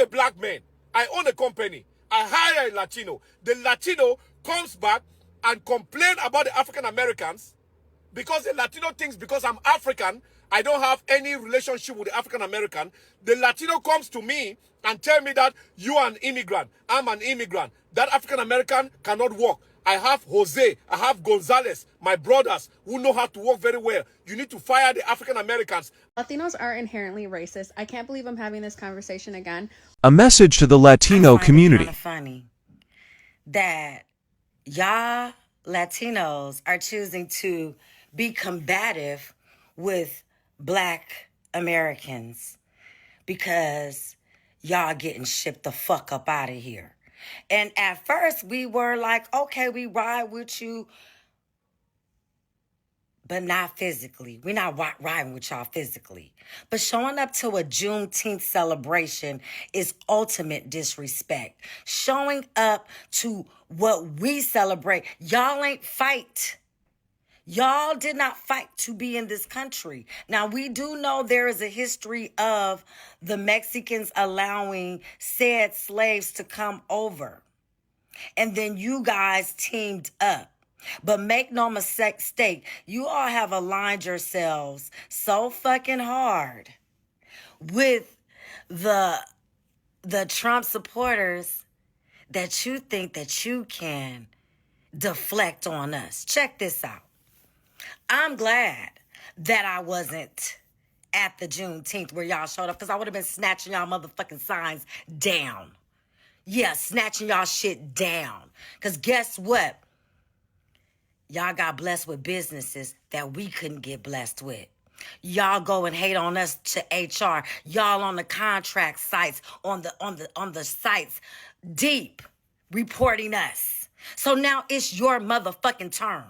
a black man. I own a company. I hire a Latino. The Latino comes back and complain about the African Americans because the Latino thinks because I'm African, I don't have any relationship with the African American. The Latino comes to me and tell me that you are an immigrant. I'm an immigrant. That African American cannot work. I have Jose, I have Gonzalez, my brothers who know how to work very well. You need to fire the African Americans. Latinos are inherently racist. I can't believe I'm having this conversation again. A message to the Latino community. It's kind of funny that y'all Latinos are choosing to be combative with Black Americans because y'all getting shipped the fuck up out of here. And at first we were like, okay, we ride with you, but not physically. We're not riding with y'all physically. But showing up to a Juneteenth celebration is ultimate disrespect. Showing up to what we celebrate, y'all ain't fight. Y'all did not fight to be in this country. Now, we do know there is a history of the Mexicans allowing said slaves to come over. And then you guys teamed up. But make no mistake, you all have aligned yourselves so fucking hard with the Trump supporters that you think that you can deflect on us. Check this out. I'm glad that I wasn't at the Juneteenth where y'all showed up, because I would have been snatching y'all motherfucking signs down. Yeah, snatching y'all shit down. Because guess what? Y'all got blessed with businesses that we couldn't get blessed with. Y'all go and hate on us to HR. Y'all on the contract sites, on the sites deep reporting us. So now it's your motherfucking turn.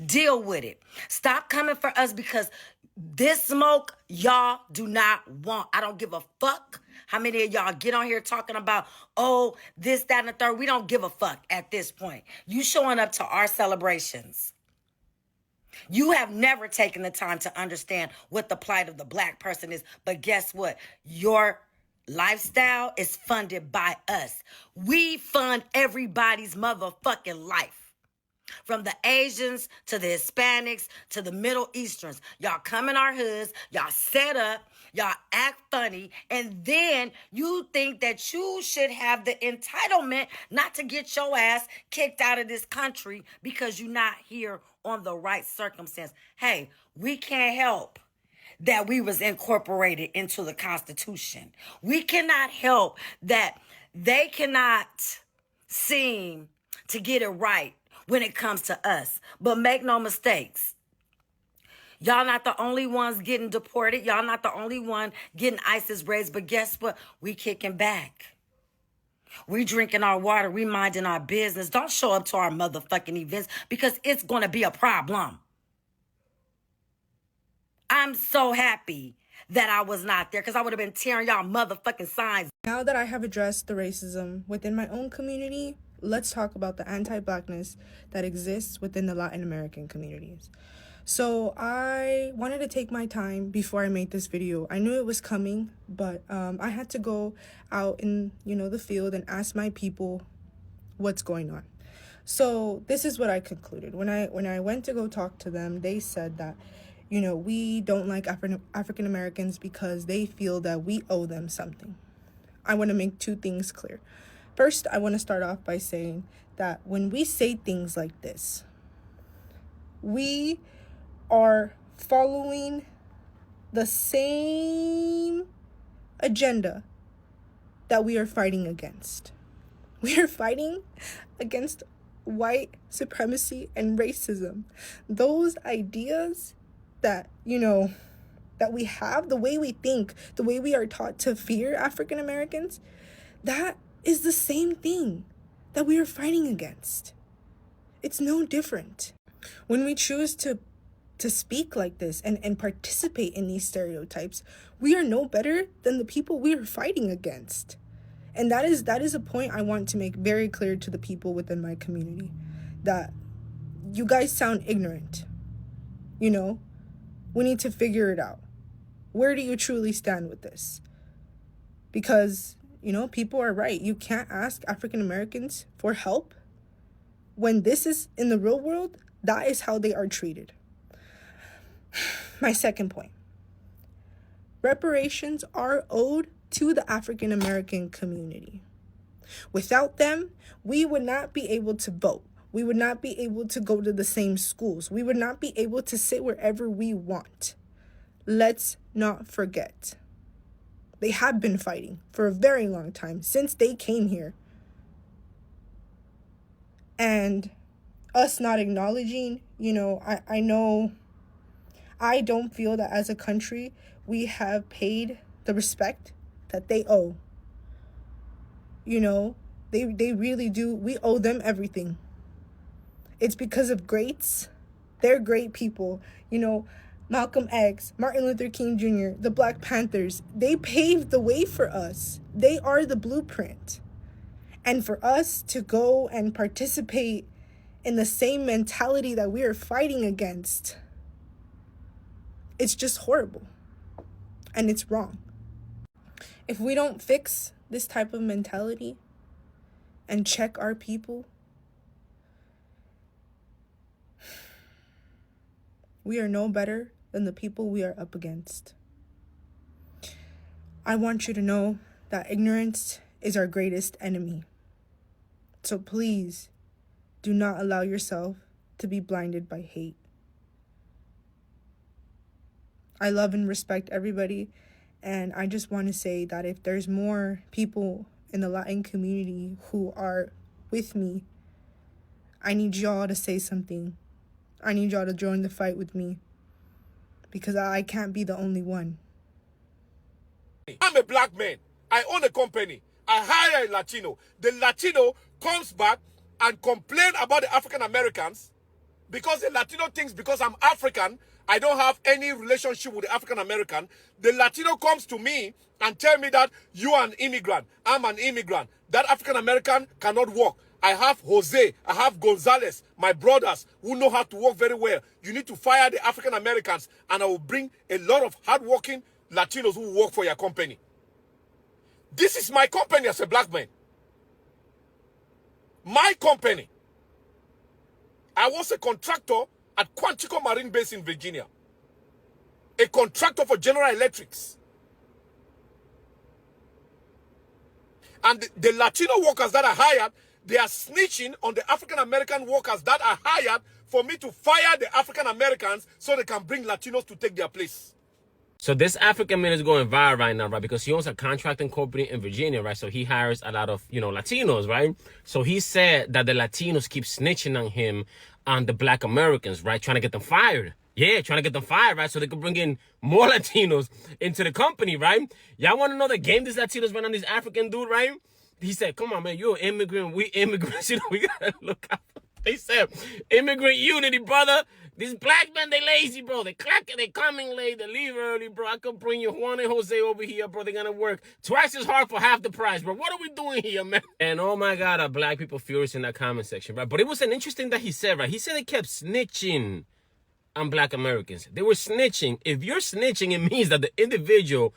Deal with it. Stop coming for us, because this smoke y'all do not want. I don't give a fuck how many of y'all get on here talking about, oh, this, that, and the third. We don't give a fuck at this point. You showing up to our celebrations. You have never taken the time to understand what the plight of the Black person is. But guess what? Your lifestyle is funded by us. We fund everybody's motherfucking life. From the Asians to the Hispanics to the Middle Easterns. Y'all come in our hoods, y'all set up, y'all act funny, and then you think that you should have the entitlement not to get your ass kicked out of this country because you're not here on the right circumstance. Hey, we can't help that we was incorporated into the Constitution. We cannot help that they cannot seem to get it right when it comes to us. But make no mistakes. Y'all not the only ones getting deported. Y'all not the only one getting ISIS raids. But guess what? We kicking back. We drinking our water. We minding our business. Don't show up to our motherfucking events, because it's going to be a problem. I'm so happy that I was not there, because I would have been tearing y'all motherfucking signs. Now that I have addressed the racism within my own community, let's talk about the anti-Blackness that exists within the Latin American communities. So I wanted to take my time before I made this video. I knew it was coming, but I had to go out in, the field and ask my people what's going on. So this is what I concluded. When I went to go talk to them, they said that, we don't like African Americans because they feel that we owe them something. I want to make two things clear. First, I want to start off by saying that when we say things like this, we are following the same agenda that we are fighting against. We are fighting against white supremacy and racism. Those ideas that, that we have, the way we think, the way we are taught to fear African Americans, that is the same thing that we are fighting against. It's no different. When we choose to speak like this and participate in these stereotypes, we are no better than the people we are fighting against. And that is a point I want to make very clear to the people within my community, that you guys sound ignorant. We need to figure it out. Where do you truly stand with this? Because, people are right. You can't ask African Americans for help when this is in the real world. That is how they are treated. My second point. Reparations are owed to the African American community. Without them, we would not be able to vote. We would not be able to go to the same schools. We would not be able to sit wherever we want. Let's not forget. They have been fighting for a very long time, since they came here. And us not acknowledging, I know I don't feel that as a country we have paid the respect that they owe. They really do. We owe them everything. It's because of greats. They're great people. Malcolm X, Martin Luther King Jr., the Black Panthers, they paved the way for us. They are the blueprint. And for us to go and participate in the same mentality that we are fighting against, it's just horrible. And it's wrong. If we don't fix this type of mentality and check our people, we are no better than the people we are up against. I want you to know that ignorance is our greatest enemy. So please do not allow yourself to be blinded by hate. I love and respect everybody, and I just want to say that if there's more people in the Latin community who are with me, I need y'all to say something. I need y'all to join the fight with me, because I can't be the only one. I'm a black man. I own a company. I hire a Latino. The Latino comes back and complain about the African Americans because the Latino thinks because I'm African, I don't have any relationship with the African American. The Latino comes to me and tell me that you are an immigrant. I'm an immigrant. That African American cannot work. I have Jose, I have Gonzalez, my brothers who know how to work very well. You need to fire the African Americans, and I will bring a lot of hardworking Latinos who work for your company. This is my company as a black man. My company. I was a contractor at Quantico Marine Base in Virginia. A contractor for General Electrics. And the Latino workers that are hired, they are snitching on the African American workers that are hired for me to fire the African Americans so they can bring Latinos to take their place. So this African man is going viral right now, right? Because he owns a contracting company in Virginia, right? So he hires a lot of, Latinos, right? So he said that the Latinos keep snitching on him on the black Americans, right? Trying to get them fired. Yeah, trying to get them fired, right? So they could bring in more Latinos into the company, right? Y'all want to know the game these Latinos run on this African dude, right? He said, come on, man, you're an immigrant. We immigrants, we got to look out. They said, immigrant unity, brother. These black men, they lazy, bro. They coming late, they leave early, bro. I could bring you Juan and Jose over here, bro. They're gonna work twice as hard for half the price, bro. What are we doing here, man? And oh my God, are black people furious in that comment section, right? But it was an interesting that he said, right? He said they kept snitching on black Americans. They were snitching. If you're snitching, it means that the individual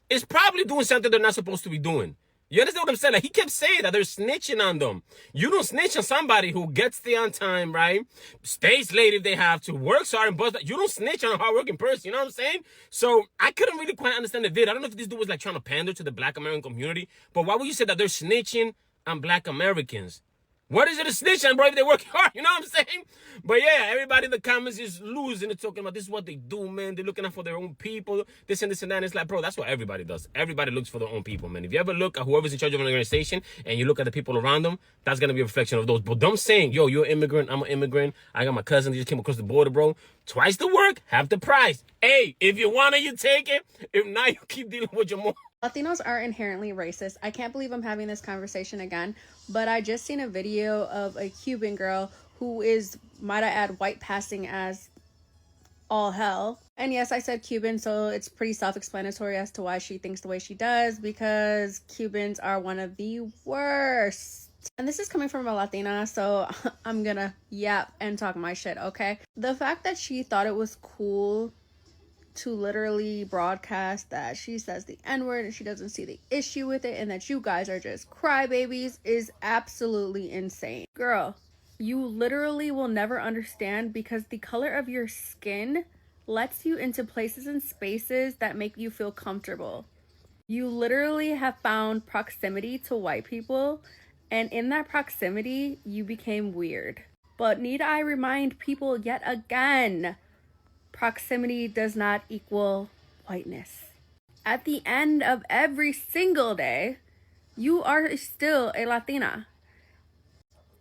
is probably doing something they're not supposed to be doing. You understand what I'm saying? Like, he kept saying that they're snitching on them. You don't snitch on somebody who gets there on time, right? Stays late if they have to, works hard and bust. You don't snitch on a hardworking person, you know what I'm saying? So I couldn't really quite understand the vid. I don't know if this dude was like trying to pander to the black American community, but why would you say that they're snitching on black Americans? What is it a snitch on, bro, if they work hard? You know what I'm saying? But yeah, everybody in the comments is losing and talking about this is what they do, man. They're looking out for their own people, this and this and that. And it's like, bro, that's what everybody does. Everybody looks for their own people, man. If you ever look at whoever's in charge of an organization and you look at the people around them, that's going to be a reflection of those. But them saying, yo, you're an immigrant, I'm an immigrant, I got my cousin that just came across the border, bro. Twice the work, half the price. Hey, if you want it, you take it. If not, you keep dealing with your mom. Latinos are inherently racist. I can't believe I'm having this conversation again, but I just seen a video of a Cuban girl who is, might I add, white passing as all hell. And yes, I said Cuban, so it's pretty self-explanatory as to why she thinks the way she does, because Cubans are one of the worst. And this is coming from a Latina, so I'm gonna yap and talk my shit, okay? The fact that she thought it was cool to literally broadcast that she says the N-word and she doesn't see the issue with it and that you guys are just crybabies is absolutely insane. Girl, you literally will never understand because the color of your skin lets you into places and spaces that make you feel comfortable. You literally have found proximity to white people, and in that proximity, you became weird. But need I remind people yet again, proximity does not equal whiteness. At the end of every single day, you are still a Latina,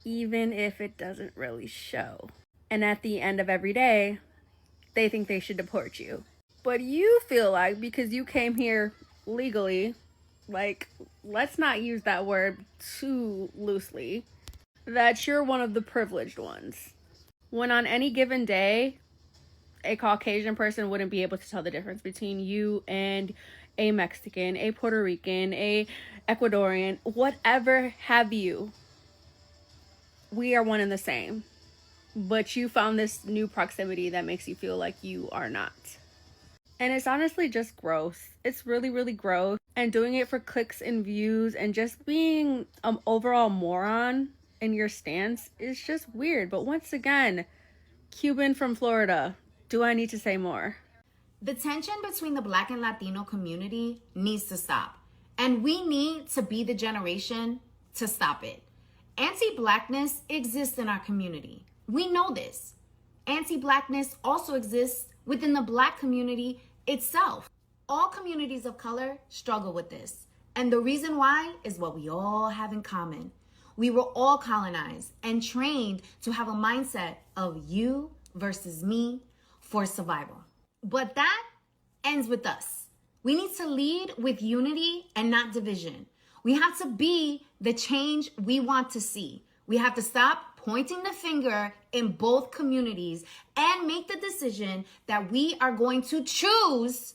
even if it doesn't really show. And at the end of every day, they think they should deport you. But you feel like because you came here legally, like, let's not use that word too loosely, that you're one of the privileged ones. When on any given day, a Caucasian person wouldn't be able to tell the difference between you and a Mexican, a Puerto Rican, a Ecuadorian, whatever have you. We are one and the same. But you found this new proximity that makes you feel like you are not. And it's honestly just gross. It's really, really gross. And doing it for clicks and views and just being an overall moron in your stance is just weird. But once again, Cuban from Florida, do I need to say more? The tension between the Black and Latino community needs to stop. And we need to be the generation to stop it. Anti-Blackness exists in our community. We know this. Anti-Blackness also exists within the Black community itself. All communities of color struggle with this. And the reason why is what we all have in common. We were all colonized and trained to have a mindset of you versus me for survival. But that ends with us. We need to lead with unity and not division. We have to be the change we want to see. We have to stop pointing the finger in both communities and make the decision that we are going to choose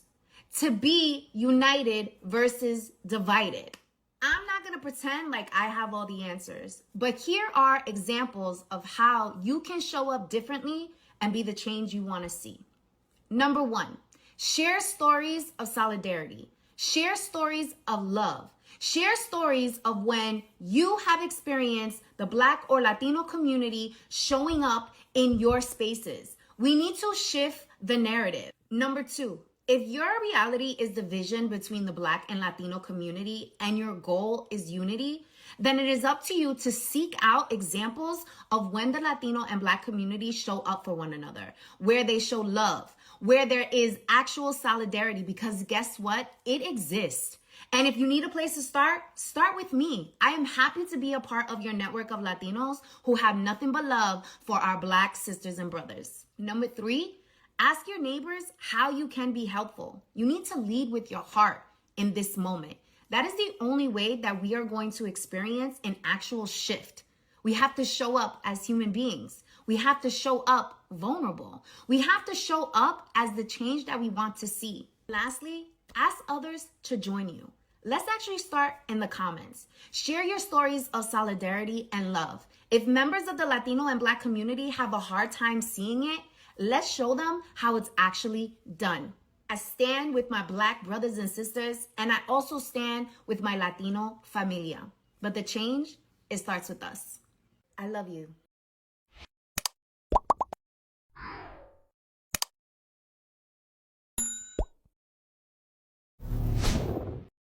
to be united versus divided. I'm not going to pretend like I have all the answers, but here are examples of how you can show up differently and be the change you want to see. Number 1, share stories of solidarity. Share stories of love. Share stories of when you have experienced the Black or Latino community showing up in your spaces. We need to shift the narrative. Number 2, if your reality is division between the Black and Latino community and your goal is unity, then it is up to you to seek out examples of when the Latino and Black communities show up for one another, where they show love, where there is actual solidarity, because guess what? It exists. And if you need a place to start with me. I am happy to be a part of your network of Latinos who have nothing but love for our Black sisters and brothers. Number 3, ask your neighbors how you can be helpful. You need to lead with your heart in this moment. That is the only way that we are going to experience an actual shift. We have to show up as human beings. We have to show up vulnerable. We have to show up as the change that we want to see. Lastly, ask others to join you. Let's actually start in the comments. Share your stories of solidarity and love. If members of the Latino and Black community have a hard time seeing it, let's show them how it's actually done. I stand with my Black brothers and sisters, and I also stand with my Latino familia. But the change, it starts with us. I love you.